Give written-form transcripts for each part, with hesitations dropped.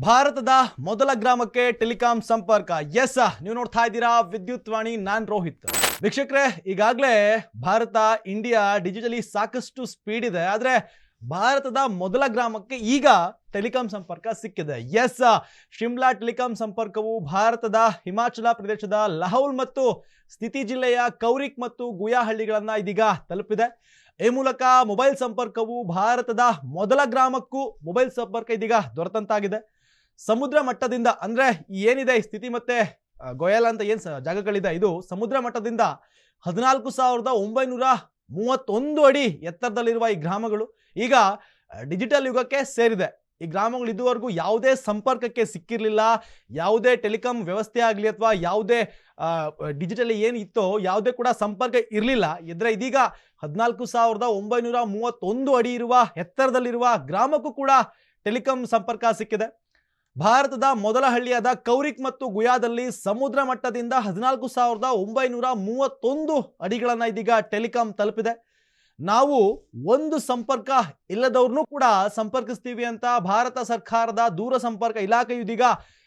ಭಾರತದ ಮೊದಲ ಗ್ರಾಮಕ್ಕೆ ಟೆಲಿಕಾಂ ಸಂಪರ್ಕ. ಎಸ್, ನೀವು ನೋಡ್ತಾ ಇದ್ದೀರಾ ವಿದ್ಯುತ್ ವಾಣಿ. ನಾನ್ ರೋಹಿತ್. ವೀಕ್ಷಕರೇ, ಈಗಾಗಲೇ ಭಾರತ ಇಂಡಿಯಾ ಡಿಜಿಟಲಿ ಸಾಕಷ್ಟು ಸ್ಪೀಡ್ ಇದೆ. ಆದ್ರೆ ಭಾರತದ ಮೊದಲ ಗ್ರಾಮಕ್ಕೆ ಈಗ ಟೆಲಿಕಾಂ ಸಂಪರ್ಕ ಸಿಕ್ಕಿದೆ. ಎಸ್, ಶಿಮ್ಲಾ ಟೆಲಿಕಾಂ ಸಂಪರ್ಕವು ಭಾರತದ ಹಿಮಾಚಲ ಪ್ರದೇಶದ ಲಹೌಲ್ ಮತ್ತು ಸ್ಪಿತಿ ಜಿಲ್ಲೆಯ ಕೌರಿಕ್ ಮತ್ತು ಗುಯಾ ಹಳ್ಳಿಗಳನ್ನ ಇದೀಗ ತಲುಪಿದೆ. ಈ ಮೂಲಕ ಮೊಬೈಲ್ ಸಂಪರ್ಕವು ಭಾರತದ ಮೊದಲ ಗ್ರಾಮಕ್ಕೂ ಮೊಬೈಲ್ ಸಂಪರ್ಕ ಇದೀಗ ದೊರೆತಂತಾಗಿದೆ. ಸಮುದ್ರ ಮಟ್ಟದಿಂದ ಅಂದ್ರೆ ಏನಿದೆ ಸ್ಥಿತಿ ಮತ್ತೆ ಗೋಯಲ್ ಅಂತ ಏನ್ ಜಾಗಗಳಿದೆ, ಇದು ಸಮುದ್ರ ಮಟ್ಟದಿಂದ 14,931 ಅಡಿ ಎತ್ತರದಲ್ಲಿರುವ ಈ ಗ್ರಾಮಗಳು ಈಗ ಡಿಜಿಟಲ್ ಯುಗಕ್ಕೆ ಸೇರಿದೆ. ಈ ಗ್ರಾಮಗಳು ಇದುವರೆಗೂ ಯಾವುದೇ ಸಂಪರ್ಕಕ್ಕೆ ಸಿಕ್ಕಿರಲಿಲ್ಲ. ಯಾವುದೇ ಟೆಲಿಕಾಂ ವ್ಯವಸ್ಥೆ ಆಗಲಿ ಅಥವಾ ಯಾವುದೇ ಡಿಜಿಟಲಿ ಏನಿತ್ತೋ ಯಾವುದೇ ಕೂಡ ಸಂಪರ್ಕ ಇರಲಿಲ್ಲ. ಇದ್ರೆ ಇದೀಗ 14,931 ಅಡಿ ಇರುವ ಎತ್ತರದಲ್ಲಿರುವ ಗ್ರಾಮಕ್ಕೂ ಕೂಡ ಟೆಲಿಕಾಂ ಸಂಪರ್ಕ ಸಿಕ್ಕಿದೆ. ಭಾರತದ ಮೊದಲ ಹಳ್ಳಿಯಾದ ಕೌರಿಕ್ ಮತ್ತು ಗುಯಾದಲ್ಲಿ ಸಮುದ್ರ ಮಟ್ಟದಿಂದ 14,931 ಅಡಿಗಳನ್ನ ಇದೀಗ ಟೆಲಿಕಾಂ ತಲುಪಿದೆ. ನಾವು ಒಂದು ಸಂಪರ್ಕ ಇಲ್ಲದವ್ರನ್ನೂ ಕೂಡ ಸಂಪರ್ಕಿಸ್ತೀವಿ ಅಂತ ಭಾರತ ಸರ್ಕಾರದ ದೂರ ಸಂಪರ್ಕ ಇಲಾಖೆಯು ಇದೀಗ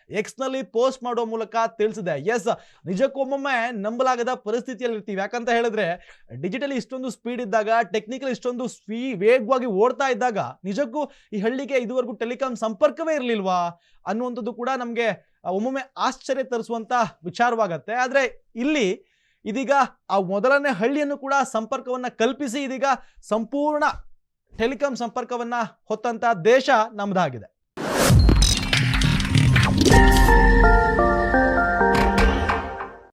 ಎಕ್ಸ್ನಲ್ಲಿ ಪೋಸ್ಟ್ ಮಾಡುವ ಮೂಲಕ ತಿಳಿಸಿದೆ. ಎಸ್, ನಿಜಕ್ಕೊಮ್ಮೊಮ್ಮೆ ನಂಬಲಾಗದ ಪರಿಸ್ಥಿತಿಯಲ್ಲಿ ಇರ್ತೀವಿ. ಯಾಕಂತ ಹೇಳಿದ್ರೆ ಡಿಜಿಟಲಿ ಇಷ್ಟೊಂದು ಸ್ಪೀಡ್ ಇದ್ದಾಗ, ಟೆಕ್ನಿಕಲ್ ಇಷ್ಟೊಂದು ವೇಗವಾಗಿ ಓಡ್ತಾ ಇದ್ದಾಗ ನಿಜಕ್ಕೂ ಈ ಹಳ್ಳಿಗೆ ಇದುವರೆಗೂ ಟೆಲಿಕಾಂ ಸಂಪರ್ಕವೇ ಇರಲಿಲ್ವಾ ಅನ್ನುವಂಥದ್ದು ಕೂಡ ನಮಗೆ ಒಮ್ಮೊಮ್ಮೆ ಆಶ್ಚರ್ಯ ತರಿಸುವಂತ ವಿಚಾರವಾಗತ್ತೆ. ಆದ್ರೆ ಇಲ್ಲಿ ಇದೀಗ ಆ ಮೊದಲನೇ ಹಳ್ಳಿಯನ್ನು ಕೂಡ ಸಂಪರ್ಕವನ್ನ ಕಲ್ಪಿಸಿ ಇದೀಗ ಸಂಪೂರ್ಣ ಟೆಲಿಕಾಂ ಸಂಪರ್ಕವನ್ನ ಹೊತ್ತಂತ ದೇಶ ನಮ್ದಾಗಿದೆ.